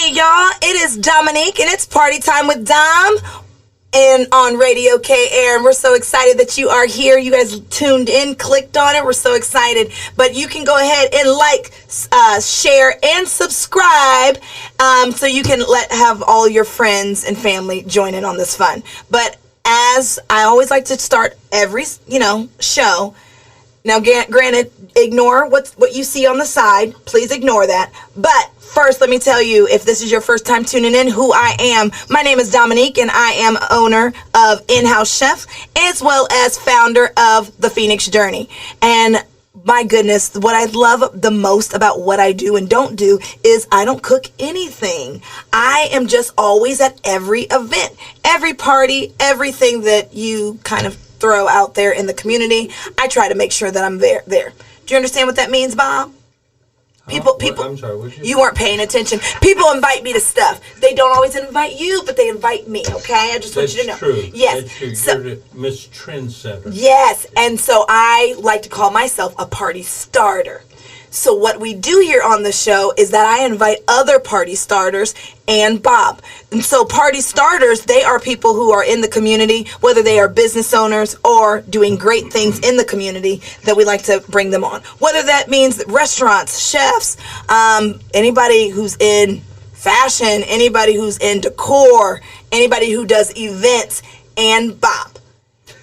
Hey y'all, it is Dominique and it's party time with Dom and on Radio KAIR, and we're so excited that you are here. You guys tuned in, clicked on it. We're so excited. But you can go ahead and like, share, and subscribe so you can have all your friends and family join in on this fun. But as I always like to start every show. Now, granted, ignore what you see on the side. Please ignore that. But first, let me tell you, if this is your first time tuning in, who I am. My name is Dominique, and I am owner of In-House Chef, as well as founder of The Phoenix Journey. And my goodness, what I love the most about what I do and don't do is I don't cook anything. I am just always at every event, every party, everything that you kind of throw out there in the community. I try to make sure that I'm there. Do you understand what that means, Bob? People. I'm sorry, you weren't paying attention. People invite me to stuff. They don't always invite you, but they invite me. Okay, I just want you to know. That's true. Yes, that's true. so, you're the Miss Trendsetter. Yes, and so I like to call myself a party starter. So what we do here on the show is that I invite other party starters and Bob. And so party starters, they are people who are in the community, whether they are business owners or doing great things in the community that we like to bring them on. Whether that means restaurants, chefs, anybody who's in fashion, anybody who's in decor, anybody who does events, and Bob.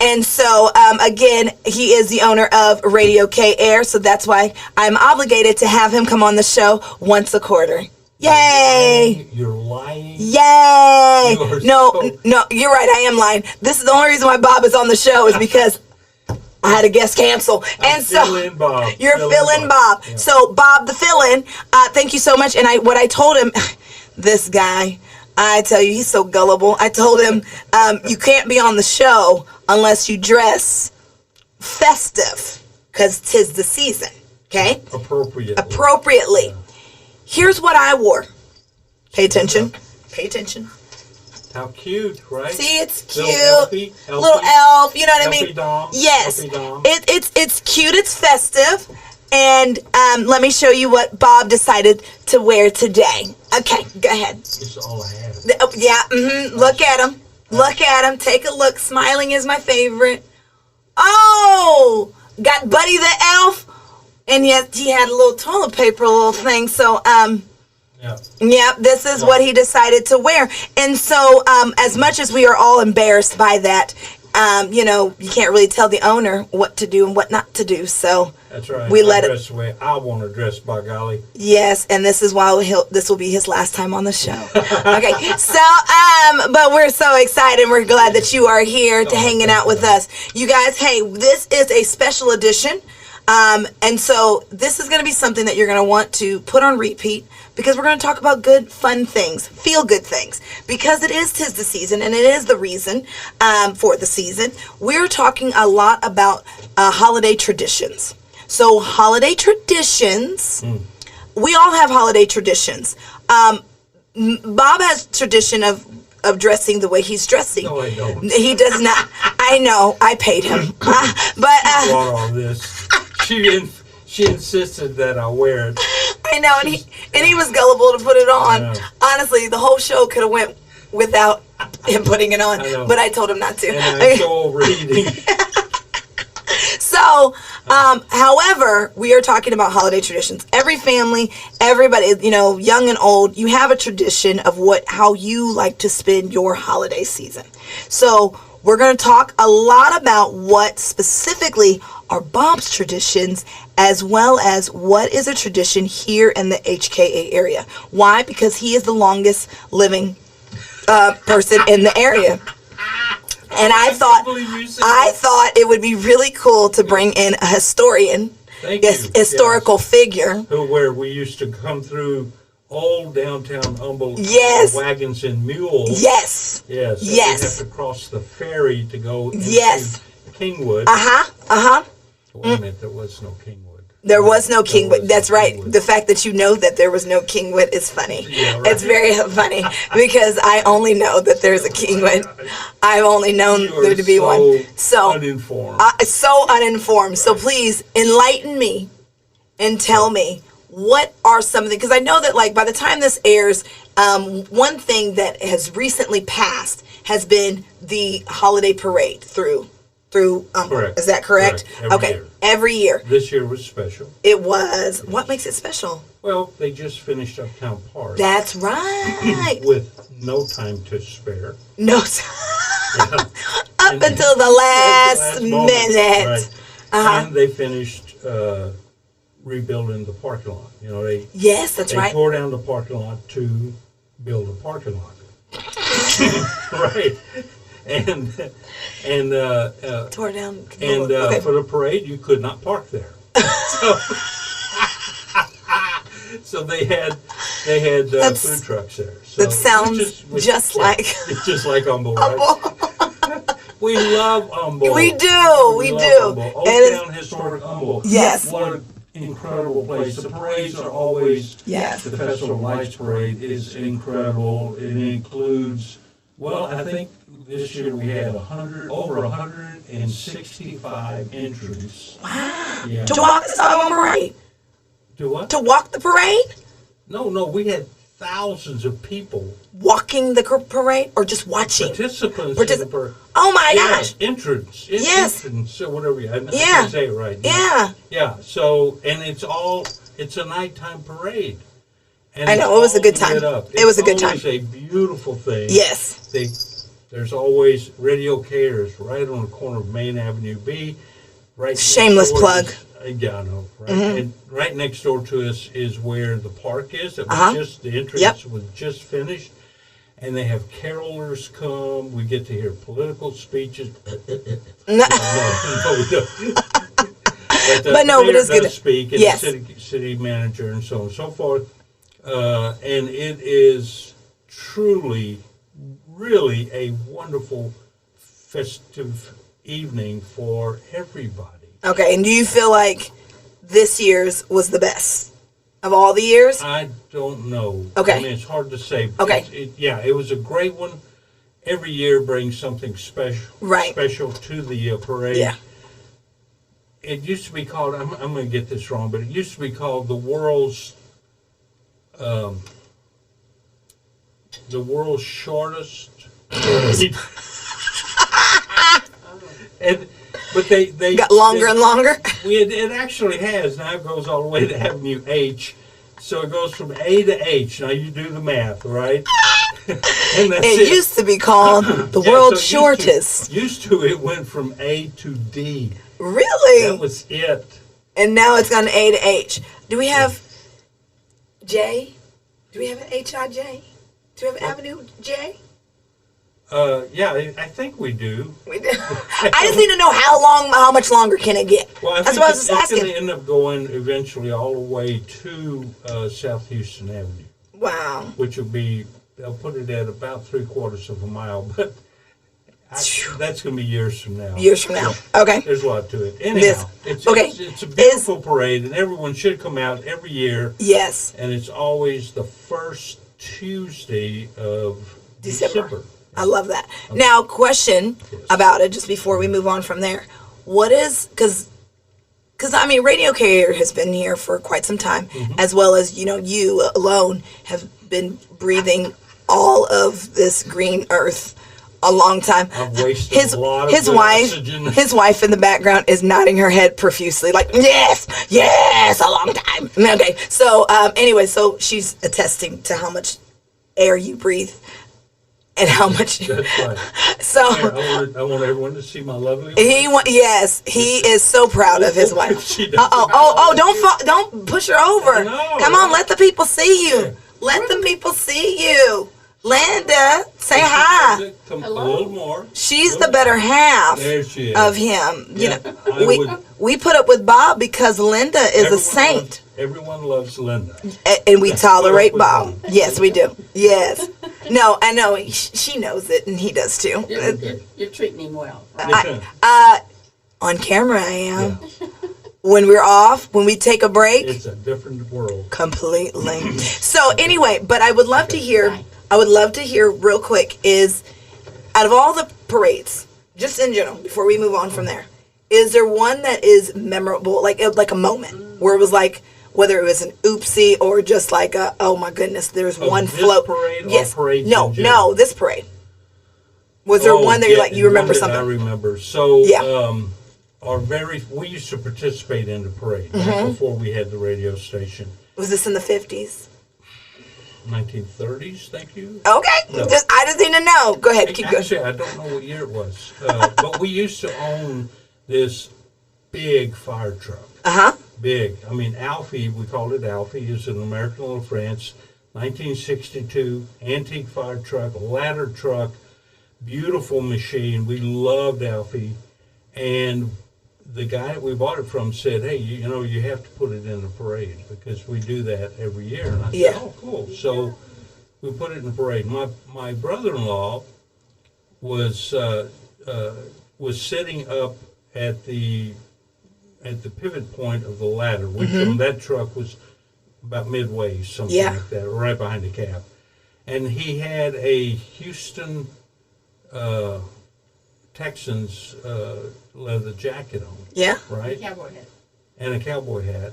And so, again, he is the owner of Radio KAIR, so that's why I'm obligated to have him come on the show once a quarter. Yay! You're lying? Yay! No, you're right, I am lying. This is the only reason why Bob is on the show is because I had a guest cancel. And so Bob. You're filling Bob. Yeah. So, Bob the fill-in, thank you so much. And what I told him, this guy, I tell you, he's so gullible. I told him, you can't be on the show unless you dress festive, because 'tis the season, okay? Appropriately. Yeah. Here's what I wore. Pay attention. Pay attention. How cute, right? See, it's cute. Little elf, you know what I mean? Dom. Yes. It's cute, it's festive. And let me show you what Bob decided to wear today. Okay, go ahead. It's all I have. Yeah, look at him. Look at him. Take a look. Smiling is my favorite. Oh, got Buddy the Elf. And yet he had a little toilet paper little thing. So, yeah, this is what he decided to wear. And so, as much as we are all embarrassed by that, you can't really tell the owner what to do and what not to do. So that's right. We let dress the way I want to dress, by golly. Yes, and this is why this will be his last time on the show. Okay, so but we're so excited. We're glad that you are here to hanging out with us, you guys. Hey, this is a special edition, and so this is going to be something that you're going to want to put on repeat. Because we're going to talk about good, fun things, feel-good things. Because it is 'tis the season, and it is the reason for the season. We're talking a lot about holiday traditions. So holiday traditions, we all have holiday traditions. Bob has tradition of dressing the way he's dressing. No, I don't. He does not. I know. I paid him. But all this. She insisted that I wear it. I know, and he was gullible to put it on. Honestly, the whole show could have went without him putting it on, but I told him not to. And I'm so reading. So, however, we are talking about holiday traditions. Every family, everybody, young and old, you have a tradition of how you like to spend your holiday season. So, we're going to talk a lot about what specifically are Bob's traditions, as well as what is a tradition here in the HKA area. Why? Because he is the longest living person in the area. And I thought it would be really cool to bring in a historian, historical figure. Where we used to come through old downtown Humboldt wagons and mules. Yes. Yes. Yes. We have to cross the ferry to go into Kingwood. Wait a minute, there was no Kingwood. There was no Kingwood. That's right. The fact that you know that there was no Kingwood is funny. Yeah, right. It's very funny because I only know that there's a Kingwood. I've only known there to be one. So uninformed. So uninformed. Right. So please enlighten me and tell me what are some of the, because I know that like by the time this airs, one thing that has recently passed has been the holiday parade through Correct. Is that correct? Every year. This year was special. It was. What makes it special? Well, they just finished Uptown Park. That's right. With no time to spare. No time. Up until the last minute. Right. And they finished rebuilding the parking lot. You know, they tore down the parking lot to build a parking lot. Right. And tore down. And for the parade, you could not park there. So they had food trucks there. So that sounds just like Humboldt. Right? We love Humboldt. We do. We do. Old Town Historic Humboldt. Yes. What an incredible place. The parades are always. Yes. The Festival of Lights parade is incredible. It includes. Well, I think this year we had over 165 entries. Wow. Yeah. To walk the Doggone parade? To what? To walk the parade? No, we had thousands of people. Walking the parade or just watching? Participants in the parade. Oh my gosh. Entrance. Yes. Entrance, or whatever. I can't say it right. Yeah. Yeah, so, and it's a nighttime parade. And I know, it was a good time. It was a good time. It's a beautiful thing. Yes. There's always Radio KAIR is right on the corner of Main Avenue B. Right. Shameless plug. Yeah, I know. Right, and right next door to us is where the park is. It was the entrance was just finished, and they have carolers come. We get to hear political speeches. No, we don't. But no, but it's good to speak, and the city manager and so on and so forth. And it is truly, really a wonderful festive evening for everybody. Okay, and do you feel like this year's was the best of all the years? I don't know. Okay. I mean, it's hard to say. Okay. It was a great one. Every year brings something special to the parade. Yeah. It used to be called, I'm going to get this wrong, but it used to be called the world's shortest. But they got longer and longer. It actually has. Now it goes all the way to Avenue H, so it goes from A to H. Now you do the math, right? It used to be called the world's shortest. Used to it went from A to D. Really? That was it. And now it's gone A to H. Do we have J? Do we have an HIJ? Do we have Avenue J? Yeah, I think we do. We do. I just need to know how much longer can it get? Well, that's what I was just asking. It's going to end up going eventually all the way to South Houston Avenue. Wow. Which will be, they'll put it at about 3/4 of a mile, but that's going to be years from now. Years from now. Okay. There's a lot to it. Anyhow, it's a beautiful parade, and everyone should come out every year. Yes. And it's always the first Tuesday of December. I love that. Okay. Now, question about it, just before we move on from there. What is, because I mean, Radio KAIR has been here for quite some time, as well as, you alone have been breathing all of this green earth a long time. I've wasted a lot of oxygen. His wife in the background is nodding her head profusely, like, yes, a long time. Okay, so anyway, so she's attesting to how much air you breathe. And how much? That's right. So I want everyone to see my lovely wife. He is so proud of his wife. Don't push her over. Come on, let the people see you. Let the people see you. Linda, say hi. Hello. A little more. She's the better half of him. We put up with Bob because Linda is a saint. Everyone loves Linda. And we tolerate Bob. Yes, we do. Yes. No, I know. She knows it, and he does too. You're treating him well. On camera, I am. Yeah. When we're off, when we take a break. It's a different world. Completely. So anyway, but I would love to hear real quick is, out of all the parades, just in general, before we move on from there, is there one that is memorable, like a moment, where it was like, whether it was an oopsie or just like a, oh my goodness, there's one this float. Parade Yes. or parades No, in general? no, this parade. Was there one that you're like, you remember one that something? I remember. So, Yeah. we used to participate in the parade right before we had the radio station. Was this in the 50s? 1930s, thank you. Okay. No. I just need to know. Go ahead, keep going. Actually, I don't know what year it was. But we used to own this big fire truck. Uh-huh. Big. I mean, Alfie, we called it Alfie. It's an American Little France, 1962, antique fire truck, ladder truck, beautiful machine. We loved Alfie. And the guy that we bought it from said, hey, you have to put it in the parade because we do that every year. And I said, oh, cool. So we put it in the parade. My brother-in-law was sitting up at the pivot point of the ladder, which on that truck was about midway, something like that, right behind the cab. And he had a Houston Texans leather jacket on. Yeah. Right? Cowboy hat. And a cowboy hat.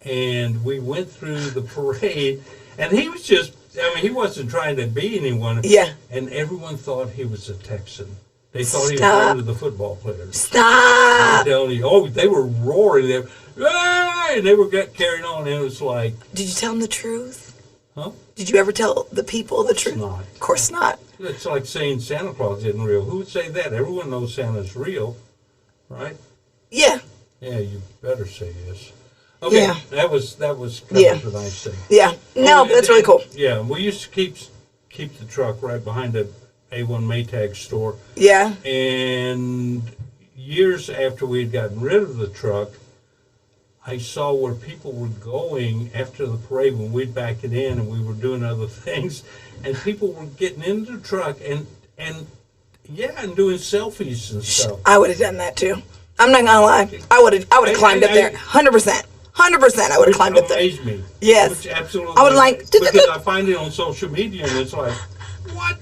And we went through the parade, and he was just, he wasn't trying to be anyone. Yeah. And everyone thought he was a Texan. They thought he was one of the football players. Stop. I'm telling you, they were roaring. And they were carrying on, and it was like... Did you tell them the truth? Huh? Did you ever tell the people the truth? Not. Of course not. It's like saying Santa Claus isn't real. Who would say that? Everyone knows Santa's real, right? Yeah. Yeah, you better say yes. Okay, Yeah. that was kind of a nice thing. Yeah. No, but that's really cool. Yeah, we used to keep the truck right behind the A1 Maytag store. Yeah. And years after we had gotten rid of the truck, I saw where people were going after the parade when we'd back it in and we were doing other things, and people were getting into the truck and doing selfies and stuff. I would have done that too. I'm not gonna lie. I would have climbed up there. 100%. 100%. I would have climbed up there. Amazed me. Yes. Which absolutely. I would like. Because I find it on social media and it's like, what?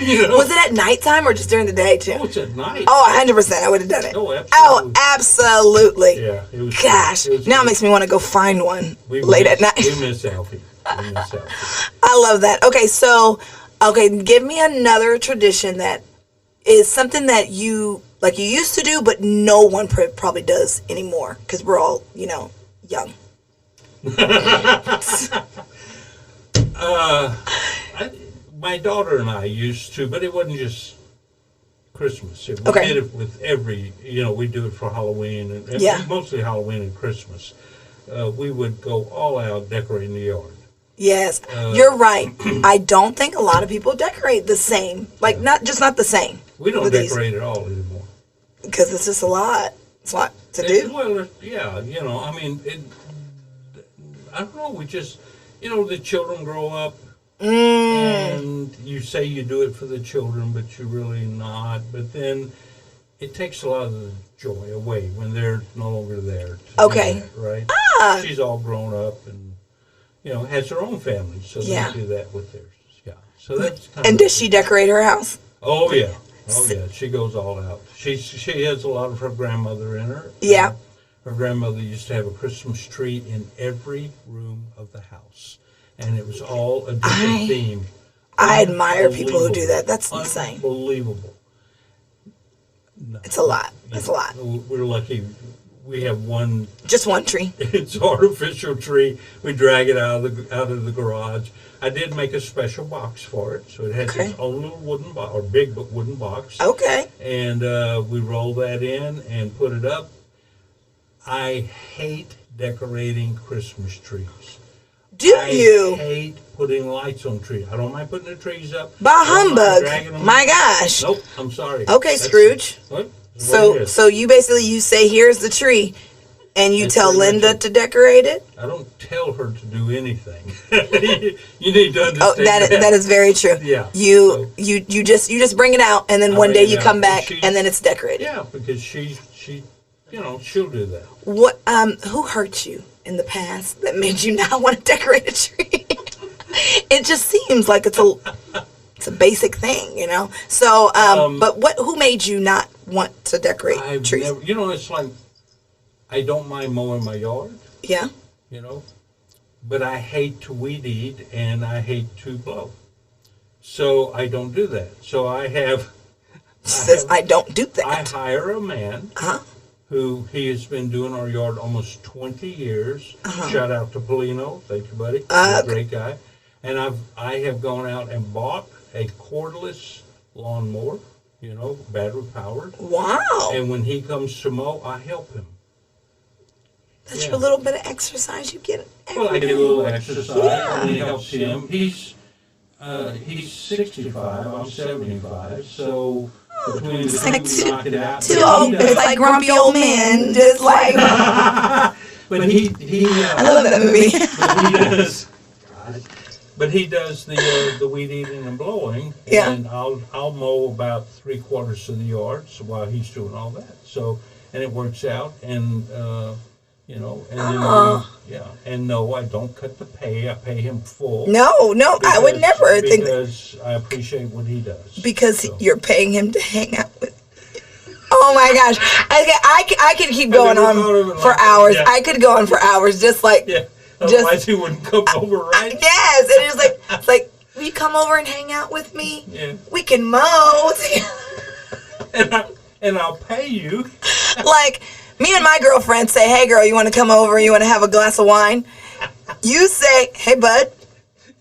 Was it at nighttime or just during the day too? Oh, it's at night. Oh, 100%. I would have done it. Oh, absolutely. Oh, absolutely. Yeah. It was. Gosh. Now it makes me want to go find one late at night. We miss Alfie. I love that. Okay, give me another tradition that is something that you used to do, but no one probably does anymore because we're all, young. My daughter and I used to, but it wasn't just Christmas. We did it with we do it for Halloween and mostly Halloween and Christmas. We would go all out decorating the yard. Yes, you're right. I don't think a lot of people decorate the same. Not the same. We don't decorate at all anymore. Because it's just a lot. It's a lot to do. Well, yeah, I don't know. We just, the children grow up. And you say you do it for the children, but you're really not. But then it takes a lot of the joy away when they're no longer there. Okay. That, right? She's all grown up and, has her own family. So they do that with theirs. Yeah. So that's kind And does she decorate her house? Oh, yeah. Oh, yeah. She goes all out. She has a lot of her grandmother in her. Yeah. Her grandmother used to have a Christmas tree in every room of the house. And it was all a different theme. I admire people who do that. That's insane. Unbelievable. No. It's a lot. It's a lot. We're lucky. We have one. Just one tree. It's an artificial tree. We drag it out of the garage. I did make a special box for it, so it has its own little wooden box or big wooden box. Okay. And we roll that in and put it up. I hate decorating Christmas trees. I hate putting lights on trees. I don't mind putting the trees up. Bah humbug. My gosh. Nope, I'm sorry. Okay, Scrooge. What? So you say, here's the tree, and you tell Linda to decorate it? I don't tell her to do anything. You need to understand that is very true. Yeah. You just bring it out, and then one day you come back, and then it's decorated. Yeah, because she'll do that. What? Who hurt you in the past that made you not want to decorate a tree? It just seems like it's a basic thing, So, but who made you not want to decorate trees? It's like I don't mind mowing my yard. Yeah. But I hate to weed eat and I hate to blow. So I don't do that. So I don't do that. I hire a man who he has been doing our yard almost 20 years. Shout out to Polino. Thank you, buddy. He's a great guy. And I have gone out and bought a cordless lawnmower, battery powered. Wow. And when he comes to mow, I help him. That's your little bit of exercise you get. Well, I get a little exercise, and it helps him. He's 65, I'm 75, so between the two, we knock it out. It's like grumpy old men, just like. But he I love that movie. But he does the weed eating and blowing, and I'll mow about 3/4 of the yard while he's doing all that. So, and it works out, and and no, I don't cut the pay. I pay him full. No, I would never think that. Because I appreciate what he does. Because you're paying him to hang out with. Oh my gosh, I could keep going on for hours. Yeah. I could go on for hours, just like. Yeah. Otherwise he wouldn't come over, right? Yes, and it's like, will you come over and hang out with me? Yeah. We can mow. and I'll pay you. Like, me and my girlfriend say, hey girl, you want to come over? You want to have a glass of wine? You say, hey bud,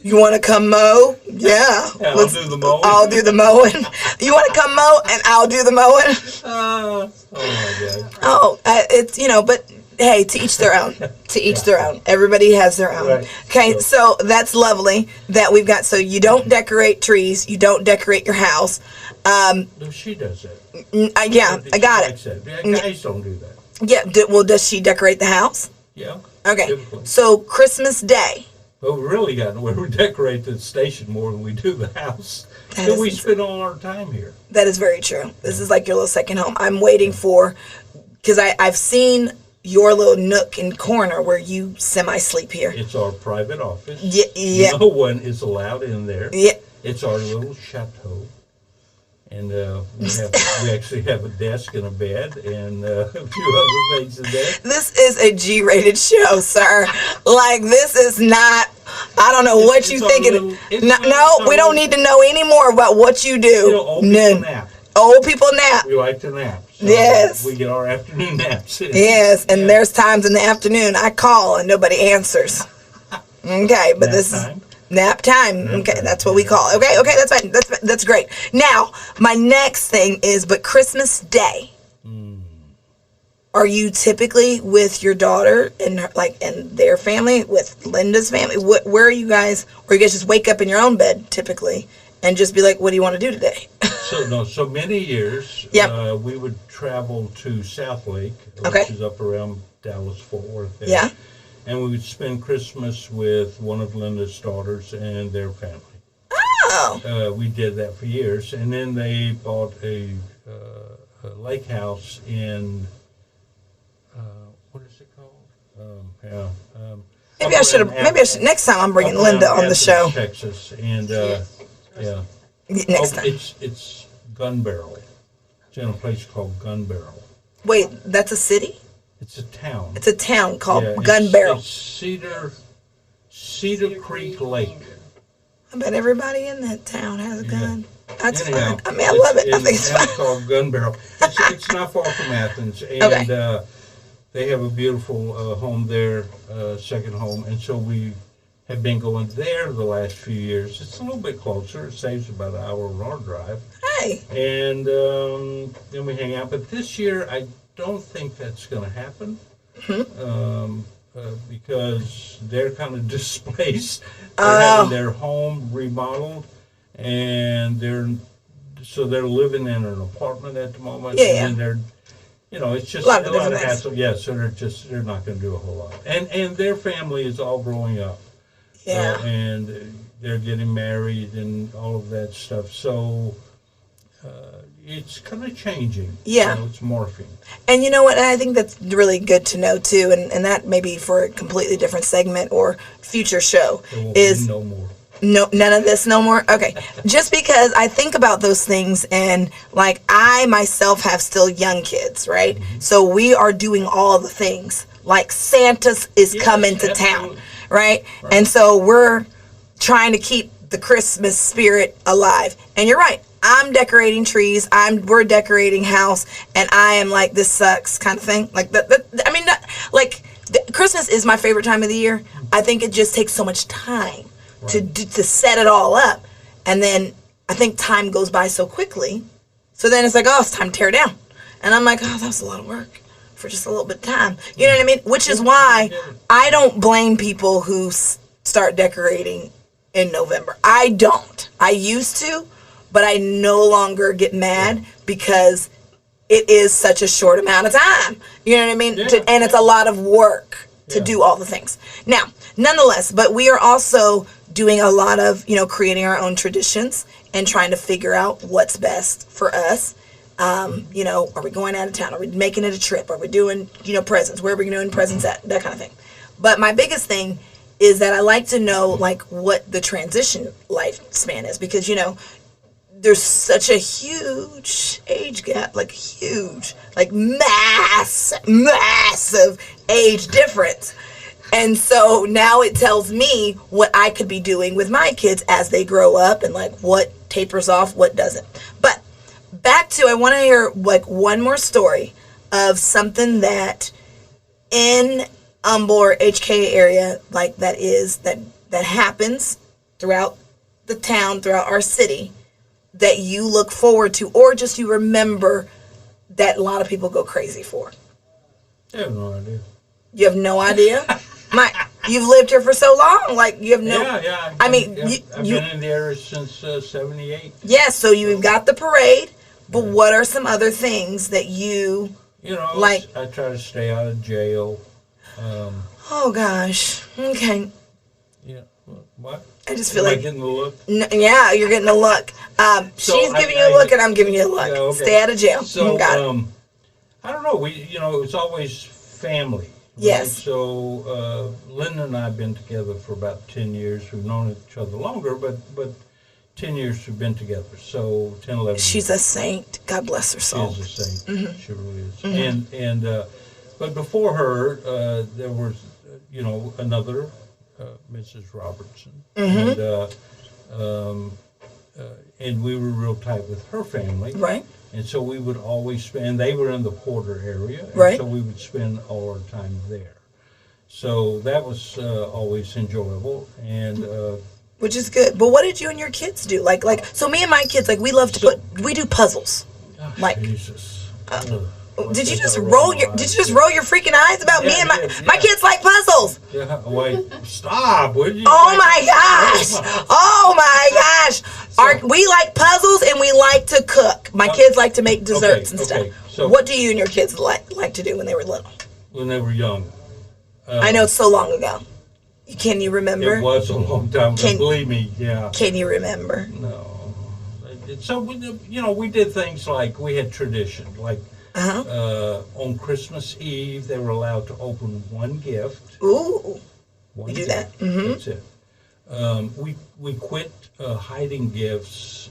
you want to come mow? Yeah. I'll do the mowing. I'll do the mowing. You want to come mow? And I'll do the mowing. Oh my God. Oh, it's, but hey, to each their own. To each their own. Everybody has their own. Right. Okay, so that's lovely that we've got. So you don't decorate trees. You don't decorate your house. No, she does that. I got it. Guys don't do that. Yeah. Well, does she decorate the house? Yeah. Okay. Typically. So Christmas Day. Well, we really gotten where we decorate the station more than we do the house. So we spend all our time here. That is very true. This is like your little second home. I'm waiting for, because I've seen your little nook and corner where you semi-sleep here. It's our private office. Yeah. No one is allowed in there. Yeah. It's our little chateau. And we actually have a desk and a bed and a few other things in there. This is a G-rated show, sir. Like, this is not, I don't know what you thinking. No, we don't need to know any more about what you do. Old people nap. Old people nap. We like to nap. So yes. We get our afternoon naps in. Yes, and there's times in the afternoon I call and nobody answers. Okay, but this is nap time. Okay, that's what we call it. Okay, that's fine. That's great. Now, my next thing is, but Christmas Day. Are you typically with your daughter and and their family, with Linda's family? Where are you guys? Or you guys just wake up in your own bed typically and just be like, "What do you want to do today?" So many years. Yep. We would travel to South Lake, which is up around Dallas, Fort Worth. There. Yeah. And we would spend Christmas with one of Linda's daughters and their family. Oh. We did that for years, and then they bought a lake house in what is it called? Maybe I should. Next time I'm bringing Linda on the show. Texas, and yeah. Next time. It's Gun Barrel. It's in a place called Gun Barrel. Wait, that's a city? It's a town. It's a town called Gun Barrel. It's Cedar Creek Lake. I bet everybody in that town has a gun. That's Anyhow, fun. I mean, I love it. I think it's fun. It's called Gun Barrel. It's not far from Athens, and they have a beautiful home there, second home, and so we have been going there the last few years. It's a little bit closer. It saves about an hour of our drive. Hey. And then we hang out. But this year, I don't think that's going to happen because they're kind of displaced. They're having their home remodeled, and they're living in an apartment at the moment. Yeah. And they're, it's just a lot of hassle. Yeah, so they're not going to do a whole lot. And their family is all growing up. Yeah. And they're getting married and all of that stuff. So it's kind of changing. Yeah. It's morphing. And you know what? I think that's really good to know, too. And that may be for a completely different segment or future show. There won't be no more. No, none of this no more? Okay. Just because I think about those things and, I myself have still young kids, right? Mm-hmm. So we are doing all the things like Santa is coming to town, right? And so we're trying to keep the Christmas spirit alive. And you're right. I'm decorating trees. We're decorating house, and I am like, this sucks kind of thing. Like Christmas is my favorite time of the year. I think it just takes so much time to set it all up, and then I think time goes by so quickly. So then it's like, oh, it's time to tear it down, and I'm like, oh, that was a lot of work for just a little bit of time. You know what I mean? Which is why I don't blame people who start decorating in November. I don't. I used to. But I no longer get mad because it is such a short amount of time. You know what I mean? And it's a lot of work to do all the things. Now, nonetheless, but we are also doing a lot of, creating our own traditions and trying to figure out what's best for us. Are we going out of town? Are we making it a trip? Are we doing, presents? Where are we doing presents at? That kind of thing. But my biggest thing is that I like to know, like, what the transition lifespan is. Because, there's such a huge age gap, massive age difference. And so now it tells me what I could be doing with my kids as they grow up and like what tapers off, what doesn't. But back to, I want to hear like one more story of something that in Humble or HK area, like that happens throughout the town, throughout our city, that you look forward to, or just you remember that a lot of people go crazy for? I have no idea. You have no idea? You've lived here for so long, like you have no. Yeah. I've been in the area since '78. Yes, so you've got the parade, but what are some other things that you? Like I try to stay out of jail. Oh gosh. Okay. Yeah. What? I just feel Am like I getting the look. Yeah, you're getting a look. She's giving you a look, and I'm giving you a look. Yeah, okay. Stay out of jail. So Got it. I don't know. It's always family. Right? Yes. So Linda and I have been together for about 10 years. We've known each other longer, but 10 years we've been together. So 10, 11 She's years. a saint. God bless her soul. She is a saint. Mm-hmm. She really is. Mm-hmm. But before her, there was, another Mrs. Robertson. Mm-hmm. And we were real tight with her family. Right. And so we would always spend, they were in the Porter area, and right. so we would spend all our time there. So that was always enjoyable, and which is good. But what did you and your kids do? Like so me and my kids, like we love to we do puzzles. Oh, like Jesus. Did you just roll your freaking eyes about me and my kids like puzzles? Yeah, wait, stop. What did you Oh my gosh. Oh my gosh. We like puzzles and we like to cook. My kids like to make desserts and stuff. So what do you and your kids like to do when they were little? When they were young. I know it's so long ago. Can you remember? It was a long time ago, believe me, yeah. Can you remember? No. So, we did things like, we had tradition, like on Christmas Eve, they were allowed to open one gift. Ooh. We do that. Mm-hmm. That's it. We quit hiding gifts.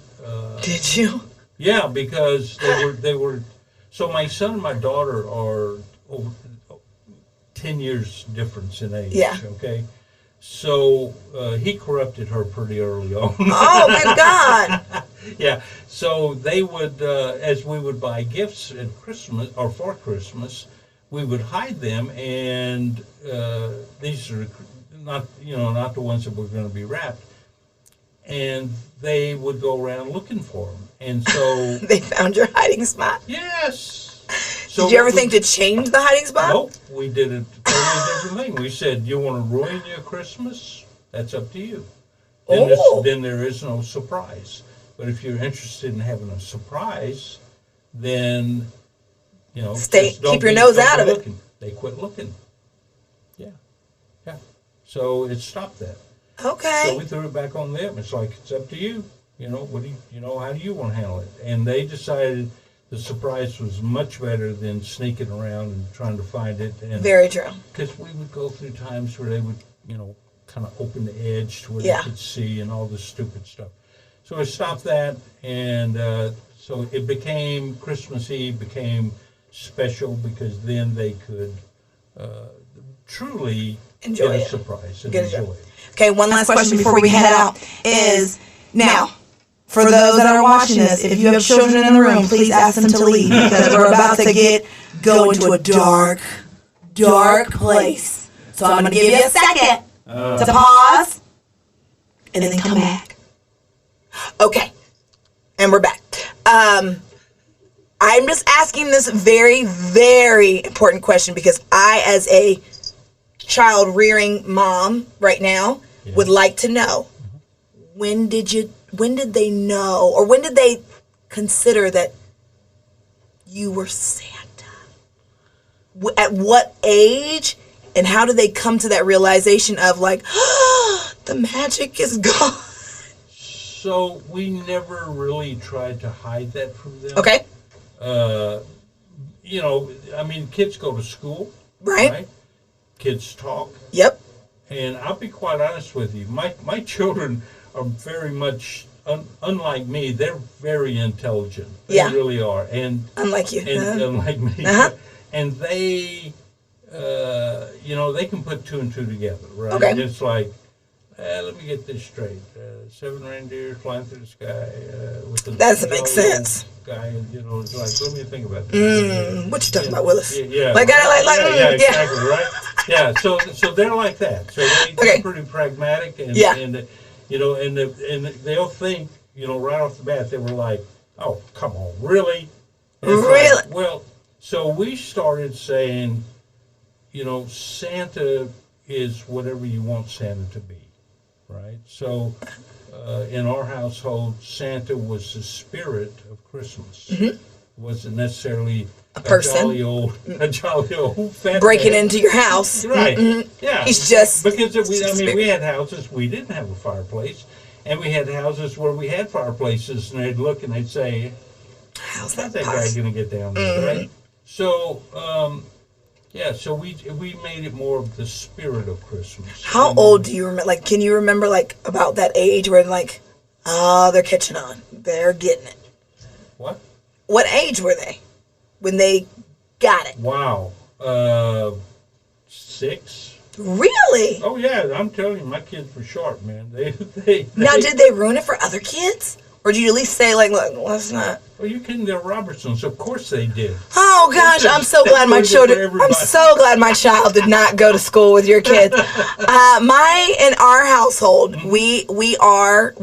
Did you? Yeah, because they were. So my son and my daughter are over 10 years difference in age. Yeah. Okay. So he corrupted her pretty early on. Oh my God. Yeah. So they would, as we would buy gifts at Christmas or for Christmas, we would hide them, and these are not the ones that were going to be wrapped. And they would go around looking for them, and so they found your hiding spot. Yes. So did you ever think to change the hiding spot? Nope. We did a totally different thing. We said, "You want to ruin your Christmas? That's up to you." Then there is no surprise. But if you're interested in having a surprise, then keep your nose out of it. They quit looking. Yeah. So it stopped that. Okay. So we threw it back on them. It's like, it's up to you. What do you how do you want to handle it? And they decided the surprise was much better than sneaking around and trying to find it. And very true. Because we would go through times where they would, kind of open the edge to where they could see and all this stupid stuff. So I stopped that, and so it became, Christmas Eve became special because then they could truly Enjoy get a it. surprise and Get enjoy it. Okay, one last question before we head out is, now, for those that are watching this, if you have children in the room, please ask them to leave, because we're about to go into a dark place. So I'm going to give you a second to pause and then come back. Okay, and we're back. I'm just asking this very, very important question because I, as a child rearing mom right now, would like to know, when did they know, or when did they consider that you were Santa? At what age, and how did they come to that realization of like, the magic is gone? So we never really tried to hide that from them. Okay. You know, I mean, kids go to school, right? Kids talk. Yep. And I'll be quite honest with you. My children are very much, unlike me, they're very intelligent. They really are. And unlike you. And unlike me. Uh-huh. And they, you know, they can put 2 and 2 together, right? Okay. And it's like, let me get this straight. 7 reindeer flying through the sky. With the that doesn't make sense. Guy, you know, it's like, let me think about this. What you talking about, Willis? Yeah. Exactly, right? Yeah, so they're like that. So they're pretty pragmatic, and you know, and they'll think, you know, right off the bat, they were like, oh, come on, really? Really? Like, well, so we started saying, you know, Santa is whatever you want Santa to be, right? So in our household, Santa was the spirit of Christmas. Mm-hmm. Wasn't necessarily a person, a jolly old fat breaking man. Into your house, right? Mm-hmm. Yeah, he's just because we had houses we didn't have a fireplace, and we had houses where we had fireplaces, and they'd look and they'd say, "How's that guy going to get down there?" Mm-hmm. Right? So, so we made it more of the spirit of Christmas. How old do you remember? Like, can you remember like about that age where like, oh, they're catching on, they're getting it? What age were they when they got it? Wow. 6. Really? Oh, yeah. I'm telling you, my kids were sharp, man. Now, did they ruin it for other kids? Or did you at least say, like, look, let's not? Well, you couldn't get Robertsons. Of course they did. Oh, gosh. I'm so glad my child did not go to school with your kids. In our household, we are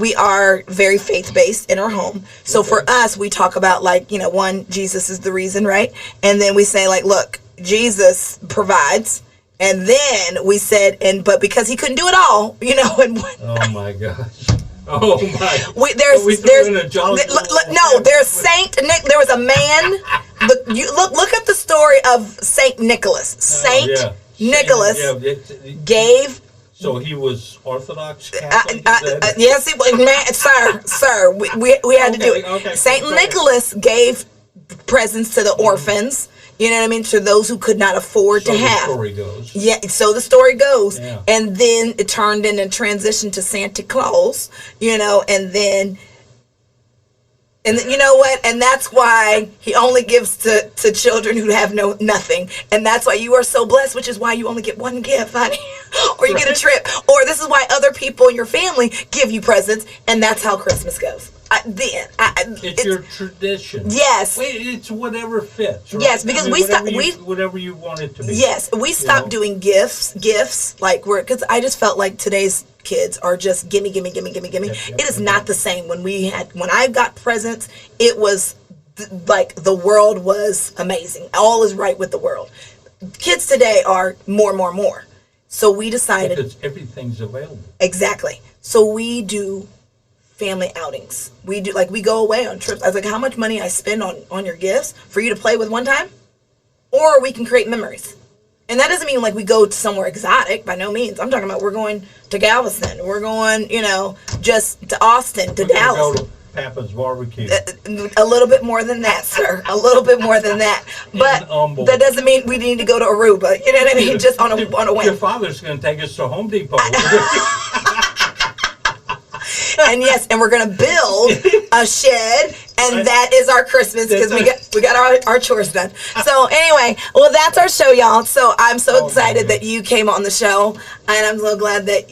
very faith-based in our home. So for us, we talk about, like, you know, one, Jesus is the reason, right? And then we say, like, look, Jesus provides. And then we said, but because he couldn't do it all, you know. Oh, my gosh. Oh my! There's Saint Nick. There was a man. Look at the story of Saint Nicholas. Saint Nicholas gave. So he was Orthodox Catholic. Yes, he was. Man, sir. We had to do it. Okay, Saint Nicholas gave presents to the orphans. You know what I mean? To those who could not afford to have. So the story goes. Yeah, so the story goes. Yeah. And then it turned in and transitioned to Santa Claus, you know, and then you know what? And that's why he only gives to children who have nothing. And that's why you are so blessed, which is why you only get one gift, honey. Or you get a trip. Or this is why other people in your family give you presents, and that's how Christmas goes. It's your tradition. Yes. It's whatever fits. Right? Yes, because whatever you want it to be. Yes, we stopped doing gifts like because I just felt like today's kids are just gimme. Yep, it is not the same. When I got presents, it was like the world was amazing. All is right with the world. Kids today are more. So we decided because everything's available. Exactly. So we do family outings. We go away on trips. I was like, how much money I spend on your gifts for you to play with one time? Or we can create memories. And that doesn't mean like we go to somewhere exotic, by no means. I'm talking about we're going to Galveston. We're going, you know, just to Austin, to Dallas. Go to Papa's Barbecue. A little bit more than that, sir. A little bit more than that. But that doesn't mean we need to go to Aruba. You know what I mean? Just on a whim. Your father's going to take us to Home Depot. And yes, and we're going to build a shed And that is our Christmas because we got our chores done. So anyway, well, that's our show, y'all. So I'm so excited that you came on the show, and I'm so glad that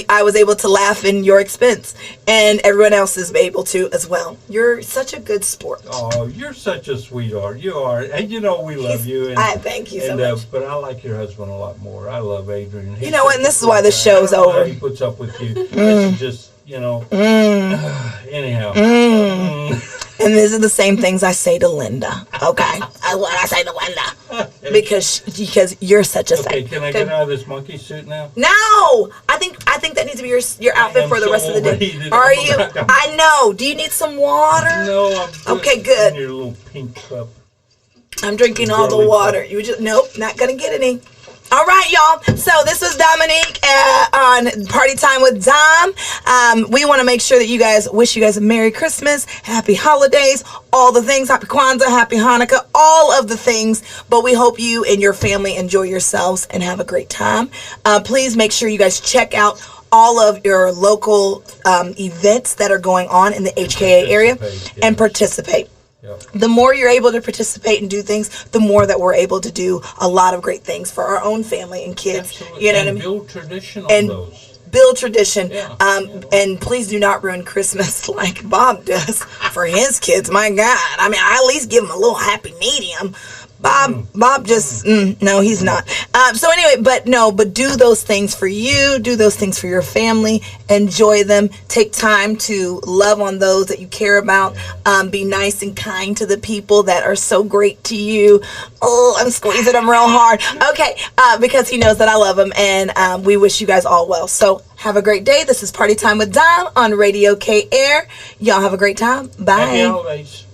I was able to laugh in your expense, and everyone else is able to as well. You're such a good sport. Oh, you're such a sweetheart. You are, and we love you. And, I thank you so much. But I like your husband a lot more. I love Adrian. You know what? And this is why the show's over. He puts up with you. This is just, anyhow. And these are the same things I say to Linda. Okay, what I say to Linda because you're such a saint. Okay, can I get out of this monkey suit now? No, I think that needs to be your outfit for the rest of the day. Are you? I know. Do you need some water? No, I'm good. Okay, good. In your little pink cup. I'm drinking all the water. You just nope, not gonna get any. All right, y'all. So this was Dominique on Party Time with Dom. We want to make sure that you guys wish you guys a Merry Christmas, Happy Holidays, all the things, Happy Kwanzaa, Happy Hanukkah, all of the things. But we hope you and your family enjoy yourselves and have a great time. Please make sure you guys check out all of your local events that are going on in the HKA area and participate. Yep. The more you're able to participate and do things, the more that we're able to do a lot of great things for our own family and kids. Absolutely. You know and what I mean? Build tradition on those. Build tradition. And please do not ruin Christmas like Bob does for his kids. My God. I mean, I at least give them a little happy medium. Bob just, no, he's not. So anyway, but do those things for you. Do those things for your family. Enjoy them. Take time to love on those that you care about. Be nice and kind to the people that are so great to you. Oh, I'm squeezing them real hard. Okay, because he knows that I love him, and we wish you guys all well. So have a great day. This is Party Time with Dom on Radio KAIR. Y'all have a great time. Bye. Happy holidays.